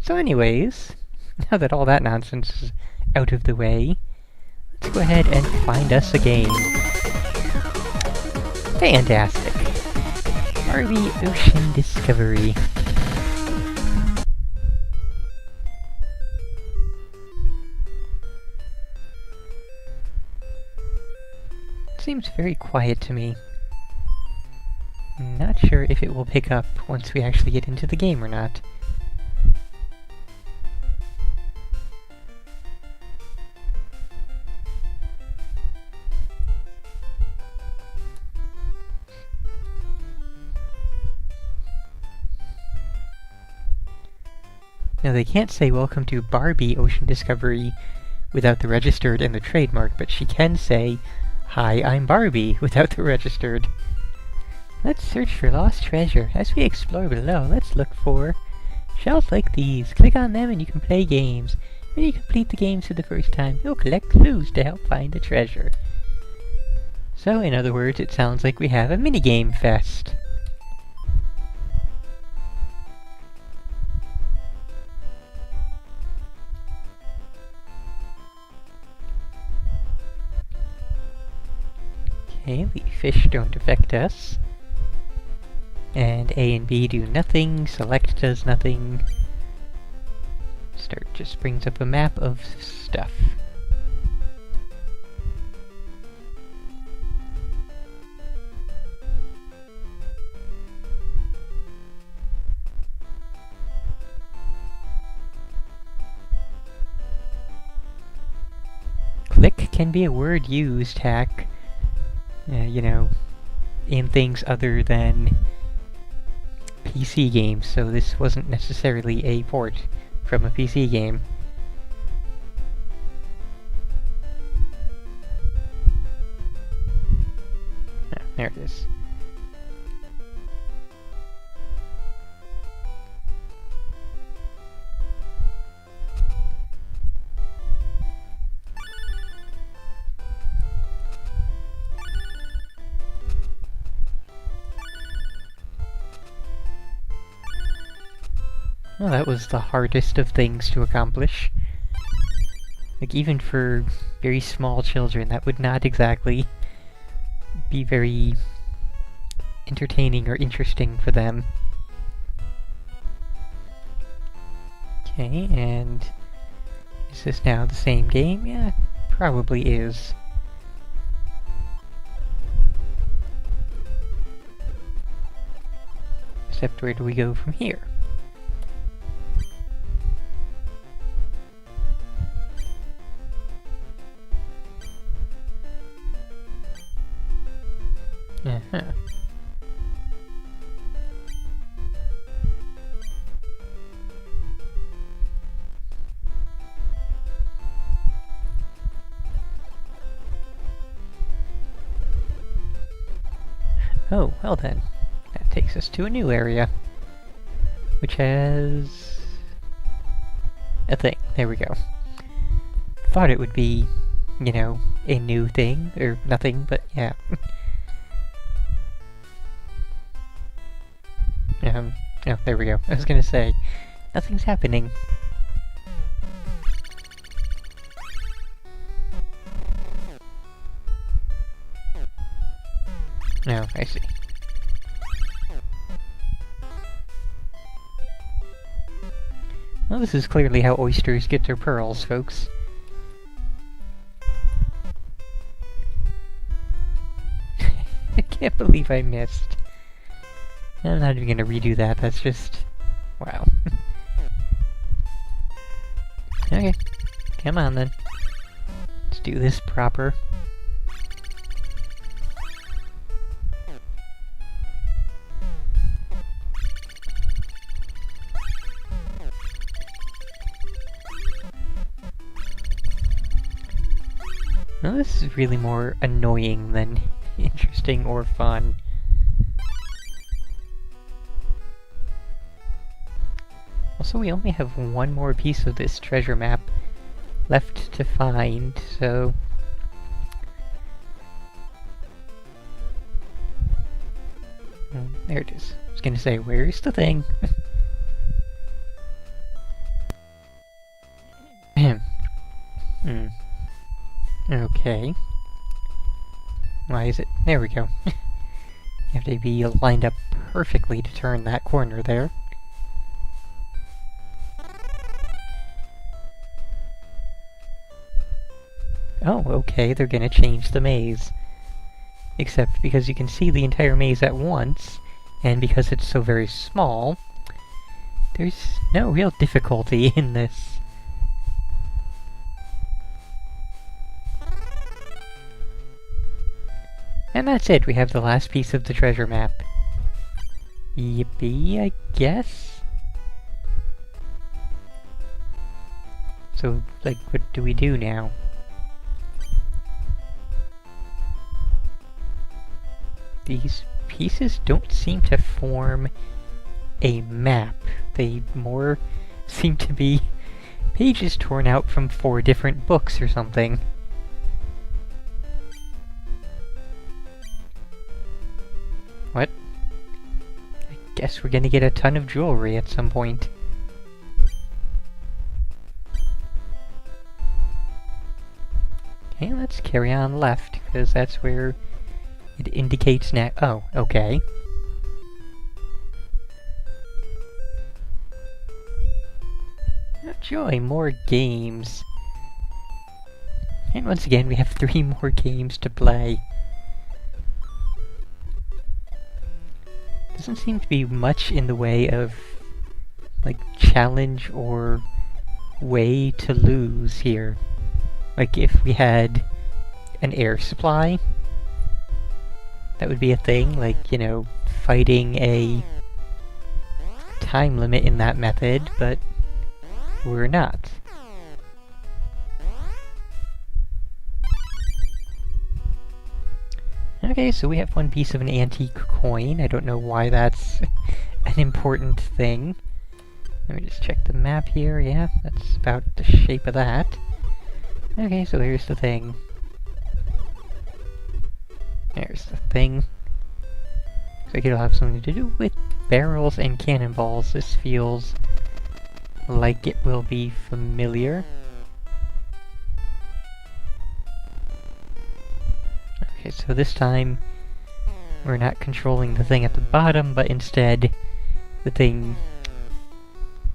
So anyways, now that all that nonsense is out of the way, let's go ahead and find us a game. Fantastic! Barbie Ocean Discovery. Seems very quiet to me. Not sure if it will pick up once we actually get into the game or not. Now they can't say welcome to Barbie Ocean Discovery without the registered and the trademark, but she can say, "Hi, I'm Barbie," without the registered. Let's search for lost treasure. As we explore below, let's look for shells like these. Click on them and you can play games. When you complete the games for the first time, you'll collect clues to help find the treasure. So, in other words, it sounds like we have a minigame fest. Okay, the fish don't affect us. And A and B do nothing, select does nothing. Start just brings up a map of stuff. Click can be a word used, hack, you know, in things other than PC games, so this wasn't necessarily a port from a PC game. Ah, there it is. Well, that was the hardest of things to accomplish. Like, even for very small children, that would not exactly be very entertaining or interesting for them. Okay, and is this now the same game? Yeah, probably is. Except where do we go from here? Uh-huh. Oh, well then. That takes us to a new area. Which has a thing. There we go. Thought it would be, you know, a new thing, or nothing, but yeah. Oh, there we go. I was gonna say, nothing's happening. Oh, I see. Well, this is clearly how oysters get their pearls, folks. I can't believe I missed. I'm not even gonna redo that, that's just... wow. Okay, come on then. Let's do this proper. Well, this is really more annoying than interesting or fun. Also, we only have one more piece of this treasure map left to find, so... oh, there it is. I was gonna say, where's the thing? Okay. Why is it? There we go. You have to be lined up perfectly to turn that corner there. Oh, okay, they're gonna change the maze. Except because you can see the entire maze at once, and because it's so very small, there's no real difficulty in this. And that's it, we have the last piece of the treasure map. Yippee, I guess? So, like, what do we do now? These pieces don't seem to form a map. They more seem to be pages torn out from 4 different books or something. What? I guess we're gonna get a ton of jewelry at some point. Okay, let's carry on left, because that's where it indicates now. Oh, okay. Oh, joy, more games. And once again, we have 3 more games to play. Doesn't seem to be much in the way of, like, challenge or way to lose here. Like, if we had an air supply, that would be a thing, like, you know, fighting a time limit in that method, but we're not. Okay, so we have 1 piece of an antique coin. I don't know why that's an important thing. Let me just check the map here. Yeah, that's about the shape of that. Okay, so here's the thing. There's the thing. Looks like it'll have something to do with barrels and cannonballs. This feels like it will be familiar. Okay, so this time we're not controlling the thing at the bottom, but instead the thing...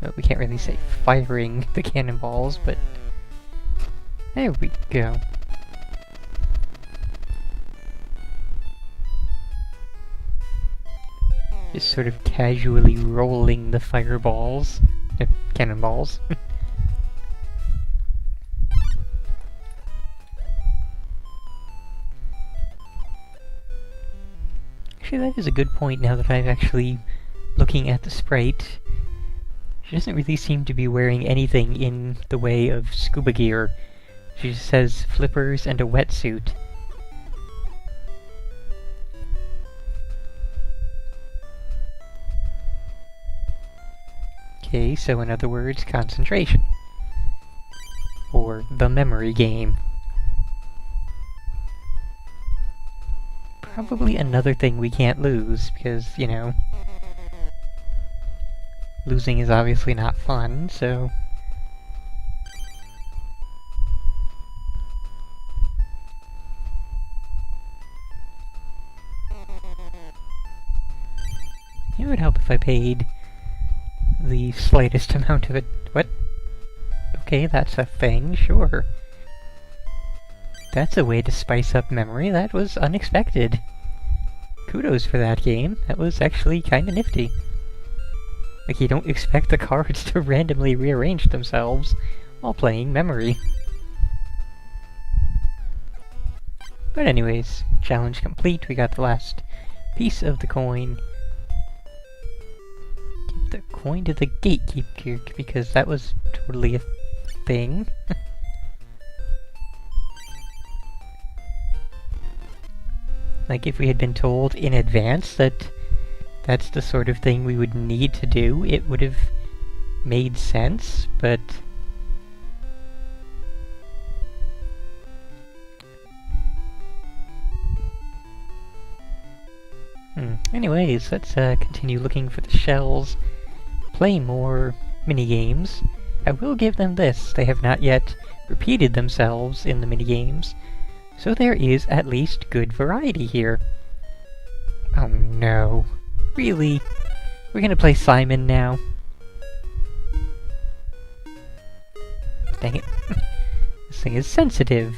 Well, we can't really say firing the cannonballs, but... There we go. Just sort of casually rolling the fireballs. Cannonballs. Actually, that is a good point now that I'm actually looking at the sprite. She doesn't really seem to be wearing anything in the way of scuba gear. She just says flippers and a wetsuit. Okay, so in other words, concentration. Or the memory game. Probably another thing we can't lose, because, you know, losing is obviously not fun, so... It would help if I paid the slightest amount of it. What? Okay, that's a thing, sure. That's a way to spice up memory. That was unexpected. Kudos for that game. That was actually kinda nifty. Like, you don't expect the cards to randomly rearrange themselves while playing memory. But anyways, challenge complete. We got the last piece of the coin. Give the coin to the gatekeeper, because that was totally a thing. Like, if we had been told in advance that that's the sort of thing we would need to do, it would have made sense, but... Anyways, let's continue looking for the shells, play more minigames. I will give them this. They have not yet repeated themselves in the minigames, so there is at least good variety here. Oh no. Really? We're gonna play Simon now? Dang it. This thing is sensitive.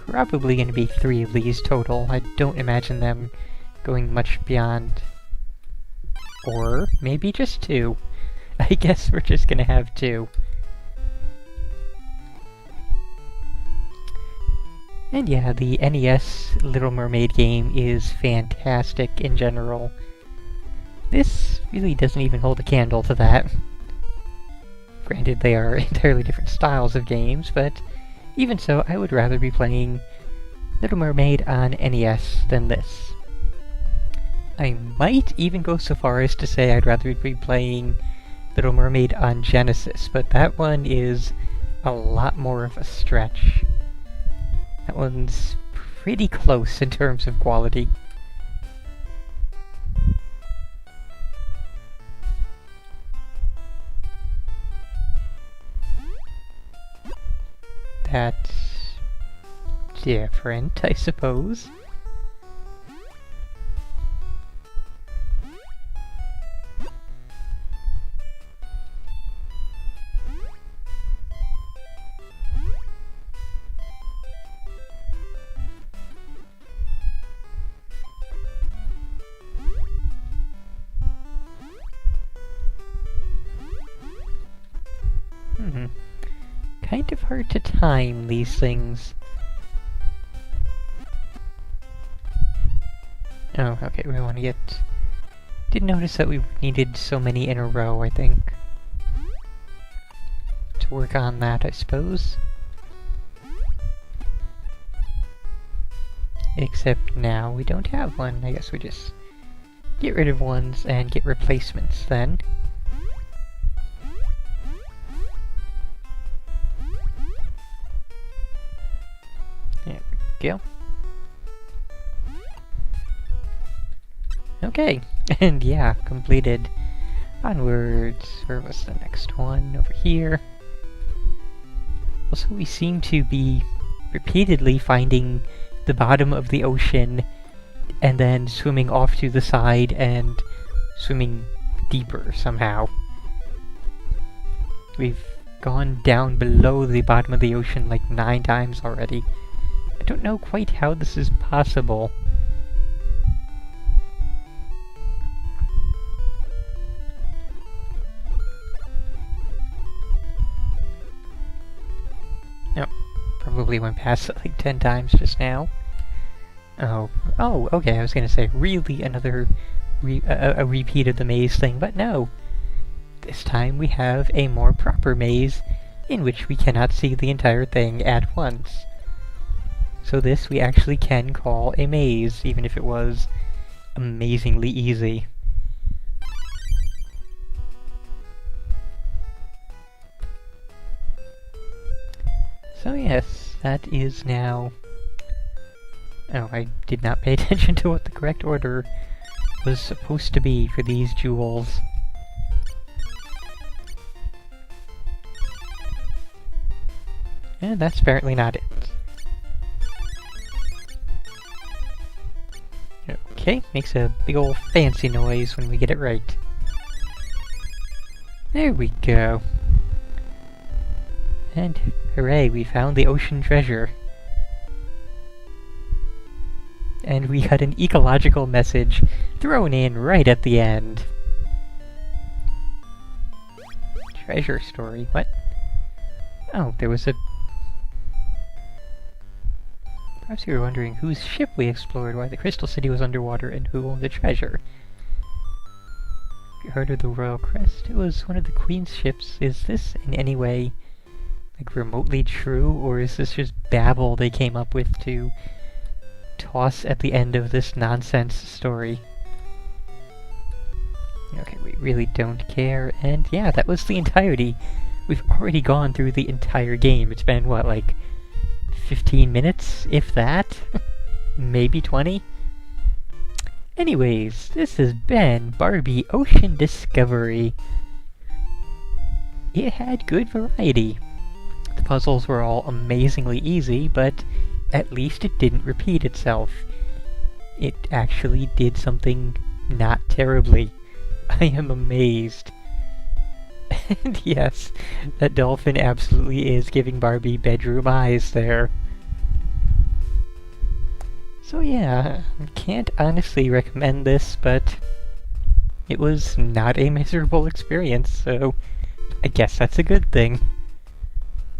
Probably going to be 3 of these total. I don't imagine them going much beyond... Or maybe just 2. I guess we're just going to have 2. And yeah, the NES Little Mermaid game is fantastic in general. This really doesn't even hold a candle to that. Granted, they are entirely different styles of games, but even so, I would rather be playing Little Mermaid on NES than this. I might even go so far as to say I'd rather be playing Little Mermaid on Genesis, but that one is a lot more of a stretch. That one's pretty close in terms of quality. That's different, I suppose. Kind of hard to time these things. Oh, okay, we want to get... Did notice that we needed so many in a row, I think. To work on that, I suppose. Except now we don't have one. I guess we just get rid of ones and get replacements then. There we go. Okay, and yeah, completed. Onwards. Where was the next one? Over here. Also, we seem to be repeatedly finding the bottom of the ocean and then swimming off to the side and swimming deeper somehow. We've gone down below the bottom of the ocean like 9 times already. I don't know quite how this is possible. No, probably went past it like 10 times just now. Oh, okay, I was gonna say, really another a repeat of the maze thing, but no. This time we have a more proper maze in which we cannot see the entire thing at once. So this we actually can call a maze, even if it was amazingly easy. So yes, that is now... Oh, I did not pay attention to what the correct order was supposed to be for these jewels. And that's apparently not it. Okay, makes a big ol' fancy noise when we get it right. There we go. And hooray, we found the ocean treasure. And we got an ecological message thrown in right at the end. Treasure story, what? Oh, there was a... Perhaps you were wondering whose ship we explored, why the Crystal City was underwater, and who owned the treasure. Have you heard of the Royal Crest? It was one of the Queen's ships. Is this in any way, like, remotely true, or is this just babble they came up with to toss at the end of this nonsense story? Okay, we really don't care, and yeah, that was the entirety. We've already gone through the entire game. It's been, what, like 15 minutes, if that? Maybe 20? Anyways, this has been Barbie Ocean Discovery. It had good variety. The puzzles were all amazingly easy, but at least it didn't repeat itself. It actually did something not terribly. I am amazed. And yes, that dolphin absolutely is giving Barbie bedroom eyes there. So yeah, can't honestly recommend this, but it was not a miserable experience, so I guess that's a good thing.